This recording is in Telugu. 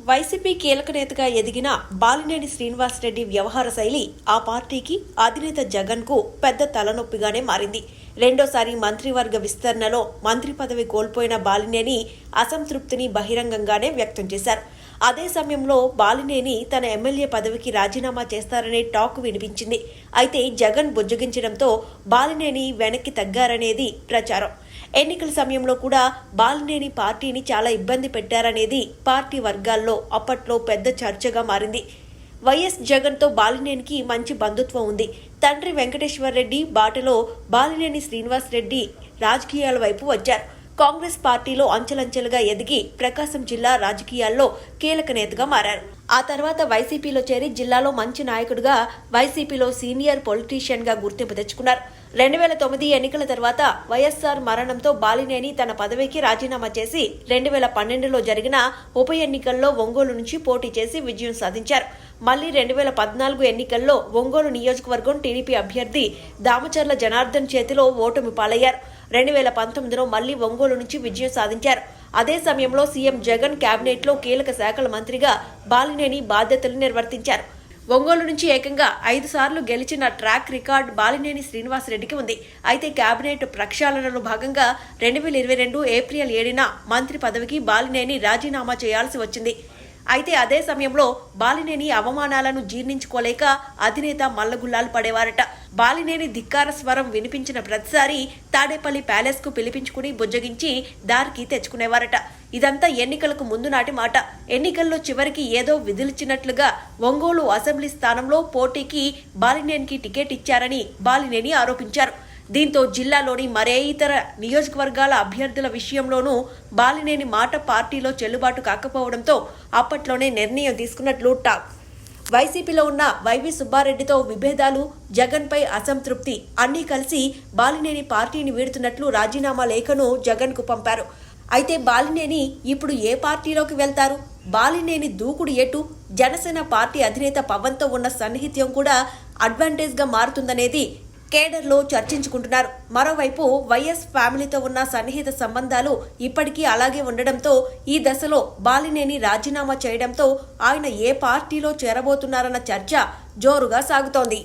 వైసీపీ కీలక నేతగా ఎదిగిన బాలినేని శ్రీనివాసరెడ్డి వ్యవహార శైలి ఆ పార్టీకి అధినేత జగన్ కు పెద్ద తలనొప్పిగానే మారింది. రెండోసారి మంత్రివర్గ విస్తరణలో మంత్రి పదవి కోల్పోయిన బాలినేని అసంతృప్తిని బహిరంగంగానే వ్యక్తం చేశారు. అదే సమయంలో బాలినేని తన ఎమ్మెల్యే పదవికి రాజీనామా చేస్తారనే టాక్ వినిపించింది. అయితే జగన్ బుజ్జగించడంతో బాలినేని వెనక్కి తగ్గారనేది ప్రచారం. ఎన్నికల సమయంలో కూడా బాలినేని పార్టీని చాలా ఇబ్బంది పెట్టారనేది పార్టీ వర్గాల్లో అప్పట్లో పెద్ద చర్చగా మారింది. వైఎస్ జగన్తో బాలినేనికి మంచి బంధుత్వం ఉంది. తండ్రి వెంకటేశ్వరరెడ్డి బాటలో బాలినేని శ్రీనివాసరెడ్డి రాజకీయాల వైపు వచ్చారు. కాంగ్రెస్ పార్టీలో అంచెలంచెలుగా ఎదిగి ప్రకాశం జిల్లా రాజకీయాల్లో కీలక నేతగా మారారు. ఆ తర్వాత వైసీపీలో చేరి జిల్లాలో మంచి నాయకుడిగా వైసీపీలో సీనియర్ పొలిటీషియన్ గా గుర్తింపు తెచ్చుకున్నారు. 2009 ఎన్నికల తర్వాత వైఎస్ఆర్ మరణంతో బాలినేని తన పదవికి రాజీనామా చేసి 2012లో జరిగిన ఉప ఎన్నికల్లో ఒంగోలు నుంచి పోటీ చేసి విజయం సాధించారు. మళ్లీ 2014 ఎన్నికల్లో ఒంగోలు నియోజకవర్గం టీడీపీ అభ్యర్థి దామచర్ల జనార్దన్ చేతిలో ఓటమి పాలయ్యారు. 2019లో మళ్లీ ఒంగోలు నుంచి విజయం సాధించారు. అదే సమయంలో సీఎం జగన్ కేబినెట్లో కీలక శాఖల మంత్రిగా బాలినేని బాధ్యతలు నిర్వర్తించారు. ఒంగోలు నుంచి ఏకంగా 5 సార్లు గెలిచిన ట్రాక్ రికార్డ్ బాలినేని శ్రీనివాసరెడ్డికి ఉంది. అయితే కేబినెట్ ప్రక్షాళనలో భాగంగా 2022 ఏప్రిల్ 7న మంత్రి పదవికి బాలినేని రాజీనామా చేయాల్సి వచ్చింది. అయితే అదే సమయంలో బాలినేని అవమానాలను జీర్ణించుకోలేక అధినేత మల్లగుల్లాలు పడేవారట. బాలినేని ధిక్కార స్వరం వినిపించిన ప్రతిసారి తాడేపల్లి ప్యాలెస్ కు పిలిపించుకుని బుజ్జగించి దారికి తెచ్చుకునేవారట. ఇదంతా ఎన్నికలకు ముందు నాటి మాట. ఎన్నికల్లో చివరికి ఏదో విధిల్చినట్లుగా ఒంగోలు అసెంబ్లీ స్థానంలో పోటీకి బాలినేనికి టికెట్ ఇచ్చారని బాలినేని ఆరోపించారు. దీంతో జిల్లాలోని మరే ఇతర నియోజకవర్గాల అభ్యర్థుల విషయంలోనూ బాలినేని మాట పార్టీలో చెల్లుబాటు కాకపోవడంతో అప్పట్లోనే నిర్ణయం తీసుకున్నట్లు టాక్. వైసీపీలో ఉన్న వైవి సుబ్బారెడ్డితో విభేదాలు, జగన్పై అసంతృప్తి అన్నీ కలిసి బాలినేని పార్టీని వీడుతున్నట్లు రాజీనామా లేఖను జగన్కు పంపారు. అయితే బాలినేని ఇప్పుడు ఏ పార్టీలోకి వెళ్తారు? బాలినేని దూకుడు ఎటు? జనసేన పార్టీ అధినేత పవన్తో ఉన్న సన్నిహిత్యం కూడా అడ్వాంటేజ్గా మారుతుందనేది కేడర్లో చర్చించుకుంటున్నారు. మరోవైపు వైఎస్ ఫ్యామిలీతో ఉన్న సన్నిహిత సంబంధాలు ఇప్పటికీ అలాగే ఉండడంతో ఈ దశలో బాలినేని రాజీనామా చేయడంతో ఆయన ఏ పార్టీలో చేరబోతున్నారన్న చర్చ జోరుగా సాగుతోంది.